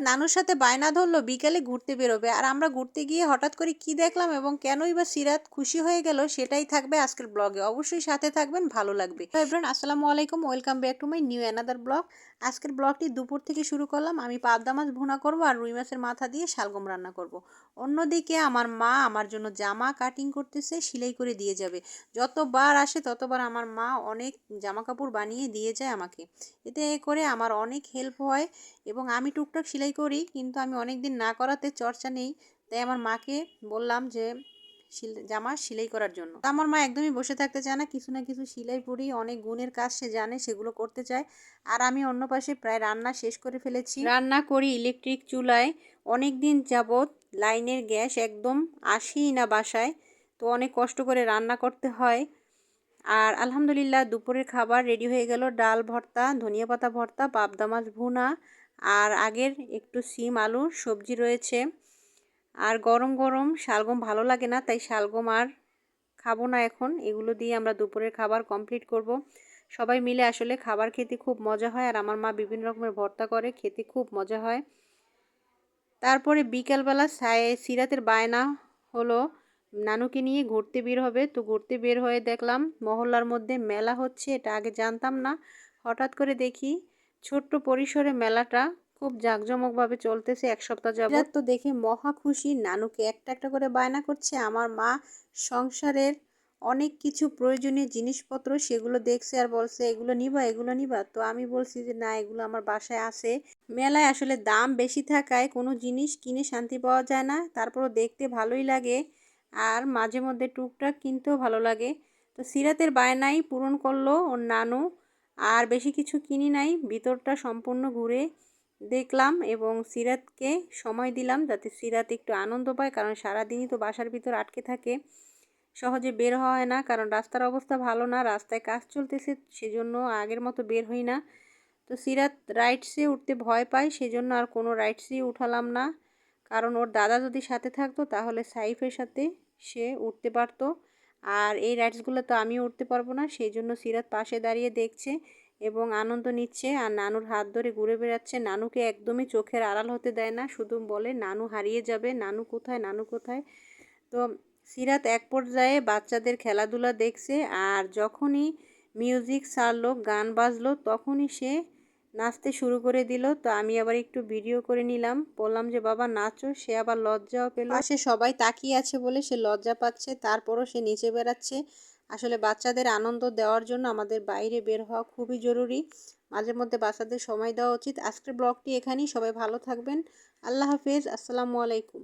নানুর সাথে বায়না ধরলো বিকালে ঘুরতে বেরোবে, আর আমরা ঘুরতে গিয়ে হঠাৎ করে কি দেখলাম এবং কেনই বা সিরাত খুশি হয়ে গেল সেটাই থাকবে আজকের ব্লগে। অবশ্যই সাথে থাকবেন, ভালো লাগবে। তো এভরিওয়ান, আসসালামু আলাইকুম, welcome back to my new another blog. আজকের ব্লগটি দুপুর থেকে শুরু করলাম। আমি পাবদা মাছ ভুনা করব আর রুই মাছের মাথা দিয়ে শালগম রান্না করব। অন্যদিকে আমার মা আমার জন্য জামা কাটিং করতেছে, সেলাই করে দিয়ে যাবে। যতবার আসে ততবার আমার মা অনেক জামা কাপড় বানিয়ে দিয়ে যায় আমাকে। এতে করে আমার অনেক হেল্প হয় এবং আমি টুকটাক সেলাই করি, কিন্তু আমি অনেক দিন না করাতে চর্চা নেই। তাই আমার মাকে বললাম যে জামা সেলাই করার জন্য। আমার মা একদমই বসে থাকতে চায় না, কিছু না কিছু সেলাই করি, অনেক গুণের কাজ সে জানে, সেগুলো করতে চায়। আর আমি অন্য পাশে প্রায় রান্না শেষ করে ফেলেছি। রান্না করি ইলেকট্রিক চুলায়। অনেক দিন যাবৎ লাইনের গ্যাস একদম আসেই না বাসায়, তো অনেক কষ্ট করে রান্না করতে হয়। আর আলহামদুলিল্লাহ দুপুরের খাবার রেডি হয়ে গেল। ডাল ভর্তা, ধনিয়া পাতা ভর্তা, পাবদা মাছ ভুনা, আর আগের একটু সিম আলুর সবজি রয়েছে। আর গরম গরম শালগম ভালো লাগে না, তাই শালগম আর খাবো না এখন। এগুলো দিয়ে আমরা দুপুরের খাবার কমপ্লিট করব। সবাই মিলে আসলে খাবার খেতে খুব মজা হয়, আর আমার মা বিভিন্ন রকমের ভর্তা করে, খেতে খুব মজা হয়। তারপরে বিকালবেলা সিরাতের বায়না হলো নানুকে নিয়ে ঘুরতে বের হবে। তো ঘুরতে বের হয়ে দেখলাম মহল্লার মধ্যে মেলা হচ্ছে, এটা আগে জানতাম না। হঠাৎ করে দেখি ছোট্ট পরিসরে মেলাটা খুব জাঁকজমকভাবে চলতেছে এক সপ্তাহ যাবত। তো দেখে মহা খুশি, নানুকে একটা একটা করে বায়না করছে। আমার মা সংসারের অনেক কিছু প্রয়োজনীয় জিনিসপত্র সেগুলো দেখছে আর বলছে এগুলো নিবা, এগুলো নিবা। তো আমি বলছি যে না, এগুলো আমার বাসায় আছে। মেলায় আসলে দাম বেশি থাকায় কোনো জিনিস কিনে শান্তি পাওয়া যায় না, তারপরও দেখতে ভালোই লাগে আর মাঝে মধ্যে টুকটাক কিনতেও ভালো লাগে। তো সিরাতের বায়নাই পূরণ করলো ওর নানু। আর বেশি কিছু কিনি নাই, ভিতরটা সম্পূর্ণ ঘুরে দেখলাম এবং সিরাতকে সময় দিলাম যাতে সিরাত একটু আনন্দ পায়, কারণ সারাদিনই তো বাসার ভিতর আটকে থাকে, সহজে বের হয় না, কারণ রাস্তার অবস্থা ভালো না, রাস্তায় কাজ চলতেছে, সেজন্য আগের মতো বের হই না। তো সিরাত রাইডসে উঠতে ভয় পায়, সেজন্য আর কোনো রাইডসেই উঠালাম না, কারণ ওর দাদা যদি সাথে থাকতো তাহলে সাইফের সাথে সে উঠতে পারতো। আর এই রাইডসগুলো তো আমিও উঠতে পারবো না, সেই জন্য সিরাত পাশে দাঁড়িয়ে দেখছে এবং আনন্দ নিচ্ছে আর নানুর হাত ধরে ঘুরে বেড়াচ্ছে। নানুকে একদমই চোখের আড়াল হতে দেয় না, শুধু বলে নানু হারিয়ে যাবে, নানু কোথায়, নানু কোথায়। তো সিরাত এক পর্যায়ে বাচ্চাদের খেলাধুলা দেখছে, আর যখনই মিউজিক ছাড়লো, গান বাজলো, তখনই সে নাচতে শুরু করে দিল। তো আমি আবার একটু ভিডিও করে নিলাম, বললাম যে বাবা নাচো। সে আবার লজ্জাও পেল, পাশে সবাই তাকিয়ে আছে বলে সে লজ্জা পাচ্ছে, তারপরও সে নেচে বেড়াচ্ছে। আসলে বাচ্চাদের আনন্দ দেওয়ার জন্য আমাদের বাইরে বের হওয়া খুবই জরুরি, মাঝে মধ্যে বাচ্চাদের সময় দেওয়া উচিত। আজকের ব্লগটি এখানেই, সবাই ভালো থাকবেন, আল্লাহ হাফেজ, আসসালামু আলাইকুম।